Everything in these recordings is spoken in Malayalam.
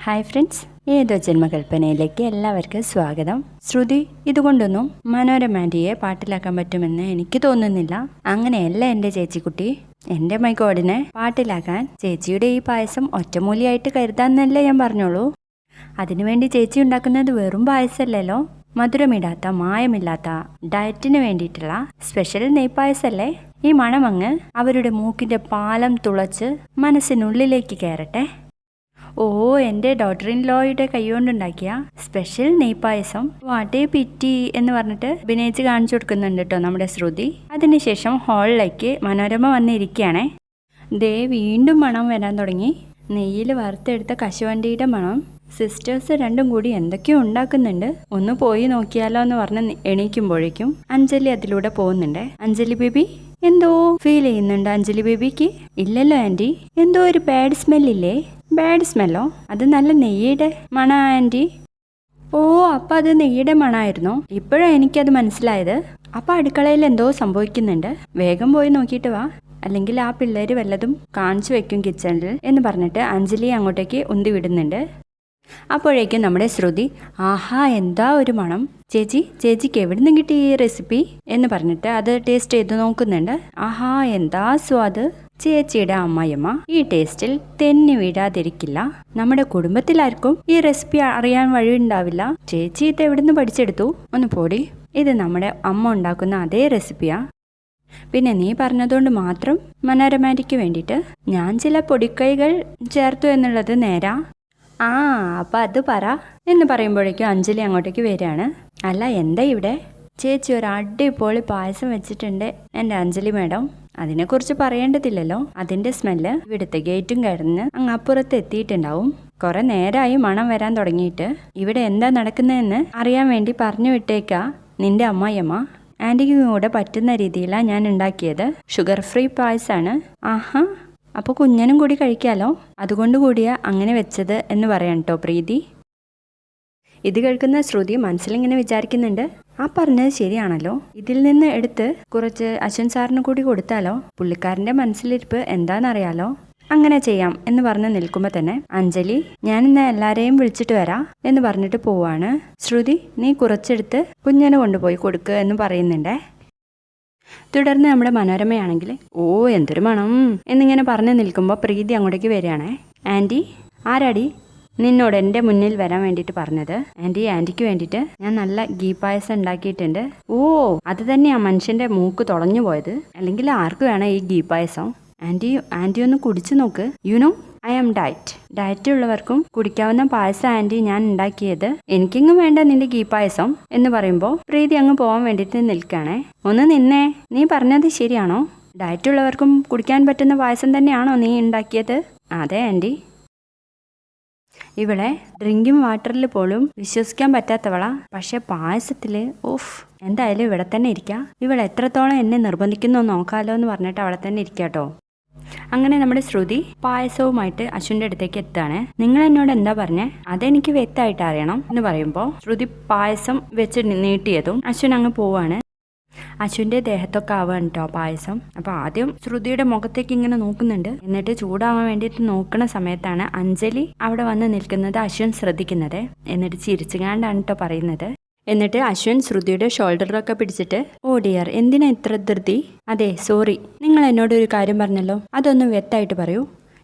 ഹായ് ഫ്രണ്ട്സ്, ഏതോ ജന്മകൽപ്പനയിലേക്ക് എല്ലാവർക്കും സ്വാഗതം. ശ്രുതി ഇതുകൊണ്ടൊന്നും മനോരമാൻറ്റിയെ പാട്ടിലാക്കാൻ പറ്റുമെന്ന് എനിക്ക് തോന്നുന്നില്ല. അങ്ങനെയല്ല എൻ്റെ ചേച്ചിക്കുട്ടി. എൻ്റെ മൈഗോഡിനെ പാട്ടിലാക്കാൻ ചേച്ചിയുടെ ഈ പായസം ഒറ്റമൂലിയായിട്ട് കരുതാന്നല്ലേ ഞാൻ പറഞ്ഞോളൂ. അതിനുവേണ്ടി ചേച്ചി ഉണ്ടാക്കുന്നത് വെറും പായസമല്ലല്ലോ, മധുരമിടാത്ത മായമില്ലാത്ത ഡയറ്റിന് വേണ്ടിയിട്ടുള്ള സ്പെഷ്യൽ നെയ്പായസല്ലേ. ഈ മണമങ്ങ് അവരുടെ മൂക്കിൻ്റെ പാലം തുളച്ച് മനസ്സിനുള്ളിലേക്ക് കയറട്ടെ. ഓ, എൻ്റെ ഡോട്ടർ ഇൻ ലോയുടെ കൈകൊണ്ടുണ്ടാക്കിയ സ്പെഷ്യൽ നെയ്പായസം വാട്ടേ പിറ്റി എന്ന് പറഞ്ഞിട്ട് അഭിനയിച്ച് കാണിച്ചു കൊടുക്കുന്നുണ്ട് കേട്ടോ നമ്മുടെ ശ്രുതി. അതിനുശേഷം ഹാളിലേക്ക് മനോരമ വന്നിരിക്കുകയാണേ. ദേ വീണ്ടും മണം വരാൻ തുടങ്ങി. നെയ്യിൽ വറുത്തെടുത്ത കശുവണ്ടിയുടെ മണം. സിസ്റ്റേഴ്സ് രണ്ടും കൂടി എന്തൊക്കെയോ ഉണ്ടാക്കുന്നുണ്ട്. ഒന്ന് പോയി നോക്കിയാലോ എന്ന് പറഞ്ഞ് എണീക്കുമ്പോഴേക്കും അഞ്ജലി അതിലൂടെ പോകുന്നുണ്ട്. അഞ്ജലി ബേബി എന്തോ ഫീൽ ചെയ്യുന്നുണ്ട് അഞ്ജലി ബേബിക്ക്. ഇല്ലല്ലോ ആൻറ്റി, എന്തോ ഒരു ബാഡ് സ്മെല്ലില്ലേ? ബാഡ് സ്മെല്ലോ? അത് നല്ല നെയ്യുടെ മണ ആൻറ്റി. ഓ, അപ്പം അത് നെയ്യുടെ മണമായിരുന്നോ? ഇപ്പോഴാണ് എനിക്കത് മനസ്സിലായത്. അപ്പം അടുക്കളയിൽ എന്തോ സംഭവിക്കുന്നുണ്ട്. വേഗം പോയി നോക്കിയിട്ട് വാ, അല്ലെങ്കിൽ ആ പിള്ളേർ വല്ലതും കാണിച്ചു വെക്കും കിച്ചണിൽ എന്ന് പറഞ്ഞിട്ട് അഞ്ജലി അങ്ങോട്ടേക്ക് ഉന്തി വിടുന്നുണ്ട്. അപ്പോഴേക്കും നമ്മുടെ ശ്രുതി, ആഹാ എന്താ ഒരു മണം, ചേച്ചിക്ക് എവിടെ നിന്ന് കിട്ടി ഈ റെസിപ്പി എന്ന് പറഞ്ഞിട്ട് അത് ടേസ്റ്റ് ചെയ്ത് നോക്കുന്നുണ്ട്. ആഹാ എന്താ സ്വാദ്. ചേച്ചിയുടെ അമ്മായിയമ്മ ഈ ടേസ്റ്റിൽ തെന്നി വീഴാതിരിക്കില്ല. നമ്മുടെ കുടുംബത്തിലാർക്കും ഈ റെസിപ്പി അറിയാൻ വഴിയുണ്ടാവില്ല. ചേച്ചി ഇത് എവിടെ നിന്ന് പഠിച്ചെടുത്തു? ഒന്ന് പോടി, ഇത് നമ്മുടെ അമ്മ ഉണ്ടാക്കുന്ന അതേ റെസിപ്പിയാ. പിന്നെ നീ പറഞ്ഞതുകൊണ്ട് മാത്രം മനോരമാറ്റിക്ക് വേണ്ടിയിട്ട് ഞാൻ ചില പൊടിക്കൈകൾ ചേർത്തു എന്നുള്ളത് നേരാ. ആ, അപ്പം അത് പറ എന്ന് പറയുമ്പോഴേക്കും അഞ്ജലി അങ്ങോട്ടേക്ക് വരികയാണ്. അല്ല എന്താ ഇവിടെ? ചേച്ചി ഒരു അടിപൊളി പായസം വെച്ചിട്ടുണ്ട് എൻ്റെ അഞ്ജലി മാഡം. അതിനെക്കുറിച്ച് പറയേണ്ടതില്ലല്ലോ. അതിൻ്റെ സ്മെല്ല് ഇവിടുത്തെ ഗേറ്റും കടന്ന് അങ്ങ് അപ്പുറത്ത് എത്തിയിട്ടുണ്ടാവും. കുറെ നേരമായി മണം വരാൻ തുടങ്ങിയിട്ട്. ഇവിടെ എന്താ നടക്കുന്നതെന്ന് അറിയാൻ വേണ്ടി പറഞ്ഞു വിട്ടേക്കാ നിന്റെ അമ്മായിയമ്മ. ആൻറ്റിക്കും കൂടെ പറ്റുന്ന രീതിയിലാണ് ഞാൻ ഉണ്ടാക്കിയത്. ഷുഗർ ഫ്രീ പായസമാണ്. ആഹാ, അപ്പോൾ കുഞ്ഞനും കൂടി കഴിക്കാമല്ലോ. അതുകൊണ്ട് കൂടിയാ അങ്ങനെ വെച്ചത് എന്ന് പറയാം കേട്ടോ പ്രീതി. ഇത് കേൾക്കുന്ന ശ്രുതി മനസ്സിലിങ്ങനെ വിചാരിക്കുന്നുണ്ട്, ആ പറഞ്ഞത് ശരിയാണല്ലോ. ഇതിൽ നിന്ന് എടുത്ത് കുറച്ച് അശ്വൻ സാറിന് കൂടി കൊടുത്താലോ? പുള്ളിക്കാരൻ്റെ മനസ്സിലിരിപ്പ് എന്താണെന്നറിയാലോ. അങ്ങനെ ചെയ്യാം എന്ന് പറഞ്ഞ് നിൽക്കുമ്പോൾ തന്നെ അഞ്ജലി, ഞാനിന്ന് എല്ലാവരെയും വിളിച്ചിട്ട് വരാം എന്ന് പറഞ്ഞിട്ട് പോവാണ്. ശ്രുതി, നീ കുറച്ചെടുത്ത് കുഞ്ഞനെ കൊണ്ടുപോയി കൊടുക്കുക എന്ന് പറയുന്നുണ്ടേ. തുടർന്ന് നമ്മുടെ മനോരമയാണെങ്കിൽ ഓ എന്തൊരു മണം എന്നിങ്ങനെ പറഞ്ഞു നിൽക്കുമ്പോൾ പ്രീതി അങ്ങോട്ടേക്ക് വരികയാണേ. ആൻറ്റി, ആരാടി നിന്നോട് എൻ്റെ മുന്നിൽ വരാൻ വേണ്ടിയിട്ട് പറഞ്ഞത്? ആൻറ്റിക്ക് വേണ്ടിയിട്ട് ഞാൻ നല്ല ഗീ പായസം ഉണ്ടാക്കിയിട്ടുണ്ട്. ഓ, അത് തന്നെയാണ് മനുഷ്യൻ്റെ മൂക്ക് തുളഞ്ഞു പോയത്. അല്ലെങ്കിൽ ആർക്ക് വേണം ഈ ഗീ പായസം? ആൻറ്റി ഒന്ന് കുടിച്ചു നോക്ക്. യുനോ ഐ ആം ഡയറ്റ് ഉള്ളവർക്കും കുടിക്കാവുന്ന പായസം ആൻറ്റി ഞാൻ ഉണ്ടാക്കിയത്. എനിക്കെങ്ങും വേണ്ട നിന്റെ ഗീ പായസം എന്ന് പറയുമ്പോൾ പ്രീതി അങ്ങ് പോകാൻ വേണ്ടിയിട്ട് നിൽക്കുകയാണേ. ഒന്ന് നിന്നേ, നീ പറഞ്ഞത് ശരിയാണോ? ഡയറ്റ് ഉള്ളവർക്കും കുടിക്കാൻ പറ്റുന്ന പായസം തന്നെയാണോ നീ ഉണ്ടാക്കിയത്? അതെ ആൻറ്റി. ഇവിടെ ഡ്രിങ്കിങ് വാട്ടറിൽ പോലും വിശ്വസിക്കാൻ പറ്റാത്തവളാ, പക്ഷെ പായസത്തിൽ ഓഫ്. എന്തായാലും ഇവിടെ തന്നെ ഇരിക്കാം. ഇവൾ എത്രത്തോളം എന്നെ നിർബന്ധിക്കുന്നു നോക്കാലോ എന്ന് പറഞ്ഞിട്ട് അവിടെ തന്നെ ഇരിക്കാട്ടോ. അങ്ങനെ നമ്മുടെ ശ്രുതി പായസവുമായിട്ട് അശ്വിൻ്റെ അടുത്തേക്ക് എത്താണ്. നിങ്ങൾ എന്നോട് എന്താ പറഞ്ഞേ? അതെനിക്ക് വ്യക്തമായിട്ട് അറിയണം എന്ന് പറയുമ്പോൾ ശ്രുതി പായസം വെച്ച് നീട്ടിയതും അശ്വിൻ അങ്ങ് പോവാണ്. അശ്വിൻ്റെ ദേഹത്തൊക്കെ ആവാണ് കേട്ടോ പായസം. അപ്പോൾ ആദ്യം ശ്രുതിയുടെ മുഖത്തേക്ക് ഇങ്ങനെ നോക്കുന്നുണ്ട്. എന്നിട്ട് ചൂടാവാൻ വേണ്ടിയിട്ട് നോക്കുന്ന സമയത്താണ് അഞ്ജലി അവിടെ വന്ന് നിൽക്കുന്നത് അശ്വിൻ ശ്രദ്ധിക്കുന്നത്. എന്നിട്ട് ചിരിച്ചുകാണ്ടാണ് കേട്ടോ പറയുന്നത്. എന്നിട്ട് അശ്വിൻ ശ്രുതിയുടെ ഷോൾഡറിലൊക്കെ പിടിച്ചിട്ട്, ഓ ഡിയർ, എന്തിനാ ഇത്ര ധൃതി? അതെ സോറി, നിങ്ങൾ എന്നോട് ഒരു കാര്യം പറഞ്ഞല്ലോ, അതൊന്ന് വ്യക്തമായിട്ട് പറയൂ.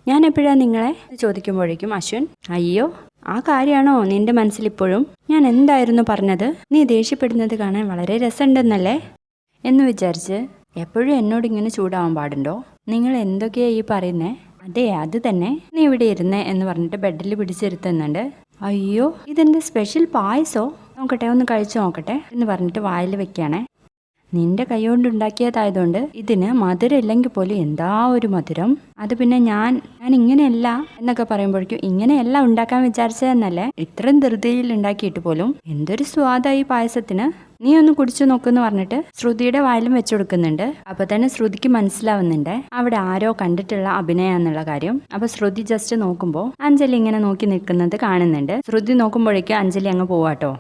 ഞാൻ എപ്പോഴാണ് നിങ്ങളെ ചോദിക്കുമ്പോഴേക്കും അശ്വിൻ, അയ്യോ ആ കാര്യമാണോ നിന്റെ മനസ്സിലിപ്പോഴും? ഞാൻ എന്തായിരുന്നു പറഞ്ഞത്? നീ ദേഷ്യപ്പെടുന്നത് കാണാൻ വളരെ രസമുണ്ടെന്നല്ലേ എന്ന് വിചാരിച്ച് എപ്പോഴും എന്നോട് ഇങ്ങനെ ചൂടാവാൻ പാടുണ്ടോ? നിങ്ങൾ എന്തൊക്കെയാ ഈ പറയുന്നേ? അതെ അത് തന്നെ, നീ ഇവിടെ ഇരുന്നേ എന്ന് പറഞ്ഞിട്ട് ബെഡിൽ പിടിച്ചിരുത്തുന്നുണ്ട്. അയ്യോ, ഇതെന്റെ സ്പെഷ്യൽ പായസോ? നോക്കട്ടെ, ഒന്ന് കഴിച്ചു നോക്കട്ടെ എന്ന് പറഞ്ഞിട്ട് വായിൽ വെക്കുകയാണേ. നിന്റെ കൈ കൊണ്ട് ഉണ്ടാക്കിയതായതുകൊണ്ട് ഇതിന് മധുരം ഇല്ലെങ്കിൽ പോലും എന്താ ഒരു മധുരം. അത് പിന്നെ ഞാൻ ഇങ്ങനെയല്ല എന്നൊക്കെ പറയുമ്പോഴേക്കും ഇങ്ങനെയല്ല ഉണ്ടാക്കാൻ വിചാരിച്ചതെന്നല്ലേ. ഇത്രയും ധൃതിയിൽ ഉണ്ടാക്കിയിട്ട് പോലും എന്തൊരു സ്വാദായി പായസത്തിന്. നീ ഒന്ന് കുടിച്ചു നോക്കുമെന്ന് പറഞ്ഞിട്ട് ശ്രുതിയുടെ വായിലും വെച്ചു കൊടുക്കുന്നുണ്ട്. അപ്പൊ തന്നെ ശ്രുതിക്ക് മനസ്സിലാവുന്നുണ്ട് അവിടെ ആരോ കണ്ടിട്ടുള്ള അഭിനയാന്നുള്ള കാര്യം. അപ്പൊ ശ്രുതി ജസ്റ്റ് നോക്കുമ്പോൾ അഞ്ജലി ഇങ്ങനെ നോക്കി നിൽക്കുന്നത് കാണുന്നുണ്ട്. ശ്രുതി നോക്കുമ്പോഴേക്കും അഞ്ജലി അങ്ങ് പോവാട്ടോ.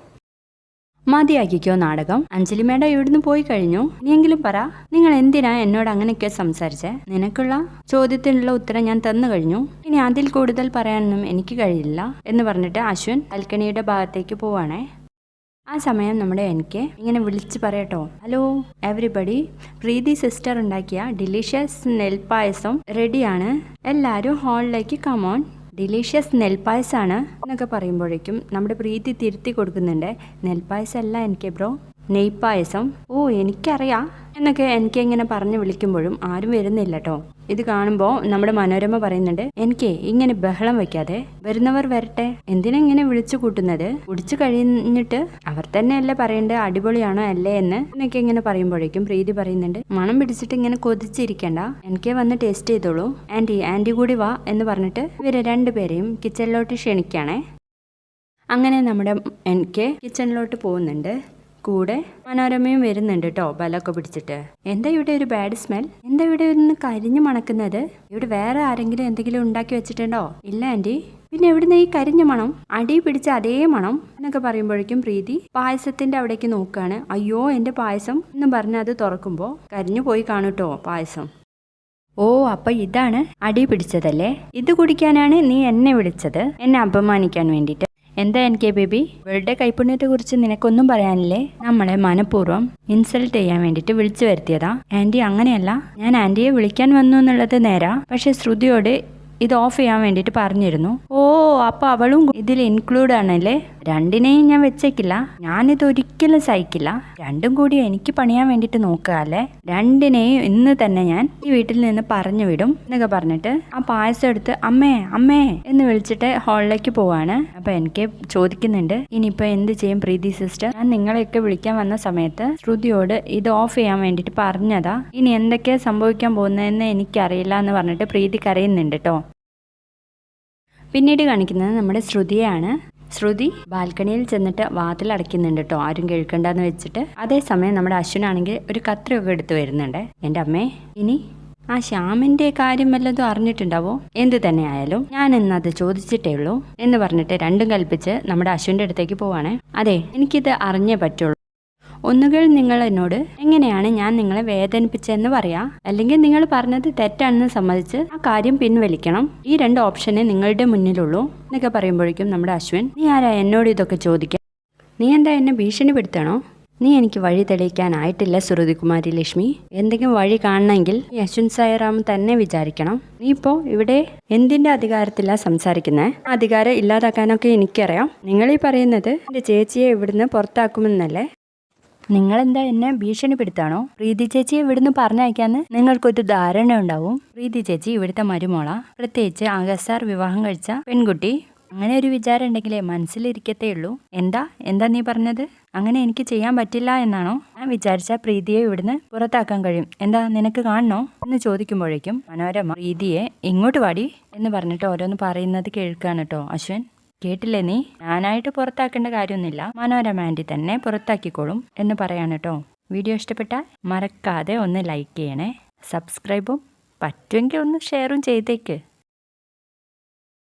മതിയാക്കിക്കോ നാടകം. അഞ്ജലി മേഡം ഇവിടുന്ന് പോയി കഴിഞ്ഞു. ഇനിയെങ്കിലും പറ, നിങ്ങൾ എന്തിനാ എന്നോട് അങ്ങനെയൊക്കെ സംസാരിച്ചേ? നിനക്കുള്ള ചോദ്യത്തിനുള്ള ഉത്തരം ഞാൻ തന്നു കഴിഞ്ഞു. ഇനി അതിൽ കൂടുതൽ പറയാനൊന്നും എനിക്ക് കഴിയില്ല എന്ന് പറഞ്ഞിട്ട് അശ്വിൻ ബാൽക്കണിയുടെ ഭാഗത്തേക്ക് പോവാണേ. ആ സമയം നമ്മുടെ എനിക്ക് ഇങ്ങനെ വിളിച്ച് പറയട്ടോ, ഹലോ എവറിബഡി, പ്രീതി സിസ്റ്റർ ഉണ്ടാക്കിയ ഡിലീഷ്യസ് നെൽപ്പായസം റെഡിയാണ്, എല്ലാവരും ഹാളിലേക്ക് കമോൺ. ഡിലീഷ്യസ് നെൽപ്പായസമാണ് എന്നൊക്കെ പറയുമ്പോഴേക്കും നമ്മുടെ പ്രീതി തിരുത്തി കൊടുക്കുന്നുണ്ട്. നെൽപ്പായസം അല്ല എനിക്ക് ബ്രോ, നെയ്പ്പായസം. ഓ എനിക്കറിയാം എന്നൊക്കെ എനിക്ക് ഇങ്ങനെ പറഞ്ഞു വിളിക്കുമ്പോഴും ആരും വരുന്നില്ല കേട്ടോ. ഇത് കാണുമ്പോൾ നമ്മുടെ മനോരമ പറയുന്നുണ്ട്, എനിക്ക് ഇങ്ങനെ ബഹളം വെക്കാതെ വരുന്നവർ വരട്ടെ, എന്തിനാ ഇങ്ങനെ വിളിച്ചു കൂട്ടുന്നത്? കുടിച്ചു കഴിഞ്ഞിട്ട് അവർ തന്നെയല്ലേ പറയേണ്ടത് അടിപൊളിയാണോ അല്ലേ എന്നൊക്കെ ഇങ്ങനെ പറയുമ്പോഴേക്കും പ്രീതി പറയുന്നുണ്ട്, മണം പിടിച്ചിട്ട് ഇങ്ങനെ കൊതിച്ചിരിക്കണ്ട, എനിക്ക് വന്ന് ടേസ്റ്റ് ചെയ്തോളൂ, ആൻറ്റി കൂടി വാ എന്ന് പറഞ്ഞിട്ട് ഇവരെ രണ്ടുപേരെയും കിച്ചണിലോട്ട് ക്ഷണിക്കുകയാണേ. അങ്ങനെ നമ്മുടെ എനിക്ക് കിച്ചണിലോട്ട് പോകുന്നുണ്ട്. കൂടെ മനോരമയും വരുന്നുണ്ട് കേട്ടോ, ബലമൊക്കെ പിടിച്ചിട്ട്. എന്താ ഇവിടെ ഒരു ബാഡ് സ്മെൽ? എന്താ ഇവിടെ ഒന്ന് കരിഞ്ഞു മണക്കുന്നത്? ഇവിടെ വേറെ ആരെങ്കിലും എന്തെങ്കിലും ഉണ്ടാക്കി വെച്ചിട്ടുണ്ടോ? ഇല്ല ആൻറ്റി. പിന്നെ എവിടുന്ന് ഈ കരിഞ്ഞ മണം? അടി പിടിച്ച അതേ മണം എന്നൊക്കെ പറയുമ്പോഴേക്കും പ്രീതി പായസത്തിന്റെ അവിടേക്ക് നോക്കുകയാണ്. അയ്യോ എൻ്റെ പായസം എന്ന് പറഞ്ഞ് അത് തുറക്കുമ്പോൾ കരിഞ്ഞു പോയി കാണൂട്ടോ പായസം. ഓ അപ്പൊ ഇതാണ് അടി പിടിച്ചതല്ലേ? ഇത് കുടിക്കാനാണ് നീ എന്നെ വിളിച്ചത്, എന്നെ അപമാനിക്കാൻ വേണ്ടിയിട്ട്. എന്താ എനിക്ക് ബേബി, ഇവളുടെ കൈപ്പുണ്യത്തെ കുറിച്ച് നിനക്കൊന്നും പറയാനില്ലേ? നമ്മളെ മനഃപൂർവ്വം ഇൻസൾട്ട് ചെയ്യാൻ വേണ്ടിയിട്ട് വിളിച്ചു വരുത്തിയതാ. ആൻറ്റി അങ്ങനെയല്ല, ഞാൻ ആൻറ്റിയെ വിളിക്കാൻ വന്നു എന്നുള്ളത് നേരാ, പക്ഷെ ശ്രുതിയോട് ഇത് ഓഫ് ചെയ്യാൻ വേണ്ടിയിട്ട് പറഞ്ഞിരുന്നു. ഓ അപ്പൊ അവളും ഇതിൽ ഇൻക്ലൂഡ് ആണല്ലേ? രണ്ടിനെയും ഞാൻ വെച്ചേക്കില്ല, ഞാനിത് ഒരിക്കലും സഹിക്കില്ല. രണ്ടും കൂടി എനിക്ക് പണിയാൻ വേണ്ടിയിട്ട് നോക്കുക അല്ലേ? രണ്ടിനെയും ഇന്ന് തന്നെ ഞാൻ ഈ വീട്ടിൽ നിന്ന് പറഞ്ഞു വിടും എന്നൊക്കെ പറഞ്ഞിട്ട് ആ പായസം എടുത്ത് അമ്മേ അമ്മേ എന്ന് വിളിച്ചിട്ട് ഹാളിലേക്ക് പോവാണ്. അപ്പൊ എനിക്ക് ചോദിക്കുന്നുണ്ട്, ഇനിയിപ്പോ എന്ത് ചെയ്യും പ്രീതി സിസ്റ്റർ? ഞാൻ നിങ്ങളെയൊക്കെ വിളിക്കാൻ വന്ന സമയത്ത് ശ്രുതിയോട് ഇത് ഓഫ് ചെയ്യാൻ വേണ്ടിയിട്ട് പറഞ്ഞതാ, ഇനി എന്തൊക്കെയാ സംഭവിക്കാൻ പോകുന്നതെന്ന് എനിക്കറിയില്ല എന്ന് പറഞ്ഞിട്ട് പ്രീതി കരയുന്നുണ്ട് കേട്ടോ. പിന്നീട് കാണിക്കുന്നത് നമ്മുടെ ശ്രുതിയാണ്. ശ്രുതി ബാൽക്കണിയിൽ ചെന്നിട്ട് വാതിൽ അടയ്ക്കുന്നുണ്ട് കേട്ടോ, ആരും കേൾക്കണ്ടെന്ന് വെച്ചിട്ട്. അതേസമയം നമ്മുടെ അശ്വിനാണെങ്കിൽ ഒരു കത്രയൊക്കെ എടുത്ത് വരുന്നുണ്ട്. എൻ്റെ അമ്മേ, ഇനി ആ ശ്യാമിൻ്റെ കാര്യം വല്ലതും അറിഞ്ഞിട്ടുണ്ടാവോ? എന്ത് തന്നെ ആയാലും ഞാൻ ഇന്നത് ചോദിച്ചിട്ടേ ഉള്ളൂ എന്ന് പറഞ്ഞിട്ട് രണ്ടും കൽപ്പിച്ച് നമ്മുടെ അശ്വിൻ്റെ അടുത്തേക്ക് പോവാണ്. അതെ, എനിക്കിത് അറിഞ്ഞേ പറ്റുള്ളൂ. ഒന്നുകിൽ നിങ്ങൾ എന്നോട് എങ്ങനെയാണ് ഞാൻ നിങ്ങളെ വേദനിപ്പിച്ചതെന്ന് പറയാ, അല്ലെങ്കിൽ നിങ്ങൾ പറഞ്ഞത് തെറ്റാണെന്ന് സമ്മതിച്ച് ആ കാര്യം പിൻവലിക്കണം. ഈ രണ്ട് ഓപ്ഷനെ നിങ്ങളുടെ മുന്നിലുള്ളൂ എന്നൊക്കെ പറയുമ്പോഴേക്കും നമ്മുടെ അശ്വിൻ, നീ ആരാ എന്നോട് ഇതൊക്കെ ചോദിക്കാൻ? നീ എന്താ എന്നെ ഭീഷണിപ്പെടുത്തണോ? നീ എനിക്ക് വഴി തെളിയിക്കാനായിട്ടില്ല ശ്രുതികുമാരി ലക്ഷ്മി. എന്തെങ്കിലും വഴി കാണണമെങ്കിൽ ഈ അശ്വിൻ സായിറാം തന്നെ വിചാരിക്കണം. നീ ഇപ്പോൾ ഇവിടെ എന്തിൻ്റെ അധികാരത്തിലാണ് സംസാരിക്കുന്നത്? അധികാരം ഇല്ലാതാക്കാനൊക്കെ എനിക്കറിയാം. നിങ്ങളീ പറയുന്നത് എൻ്റെ ചേച്ചിയെ ഇവിടുന്ന് പുറത്താക്കുമെന്നല്ലേ? നിങ്ങളെന്താ എന്നെ ഭീഷണിപ്പെടുത്താണോ? പ്രീതി ചേച്ചിയെ ഇവിടുന്ന് പറഞ്ഞയക്കാന്ന് നിങ്ങൾക്കൊരു ധാരണ ഉണ്ടാവും. പ്രീതി ചേച്ചി ഇവിടുത്തെ മരുമോള, പ്രത്യേകിച്ച് ആകാശ് വിവാഹം കഴിച്ച പെൺകുട്ടി. അങ്ങനെ ഒരു വിചാരം ഉണ്ടെങ്കിലേ മനസ്സിലിരിക്കത്തേ ഉള്ളൂ. എന്താ നീ പറഞ്ഞത്? അങ്ങനെ എനിക്ക് ചെയ്യാൻ പറ്റില്ല എന്നാണോ? ഞാൻ വിചാരിച്ച പ്രീതിയെ ഇവിടുന്ന് പുറത്താക്കാൻ കഴിയും. എന്താ നിനക്ക് കാണണോ എന്ന് ചോദിക്കുമ്പോഴേക്കും മനോരമ പ്രീതിയെ ഇങ്ങോട്ട് വാടി എന്ന് പറഞ്ഞിട്ട് ഓരോന്ന് പറയുന്നത് കേൾക്കാണ് കേട്ടോ അശ്വിൻ. കേട്ടില്ലേ നീ? ഞാനായിട്ട് പുറത്താക്കേണ്ട കാര്യമൊന്നുമില്ല, മനോരമ ആൻറ്റി തന്നെ പുറത്താക്കിക്കോളും എന്ന് പറയാണ് കേട്ടോ. വീഡിയോ ഇഷ്ടപ്പെട്ടാൽ മറക്കാതെ ഒന്ന് ലൈക്ക് ചെയ്യണേ, സബ്സ്ക്രൈബും പറ്റുമെങ്കിൽ ഒന്ന് ഷെയറും ചെയ്തേക്ക്.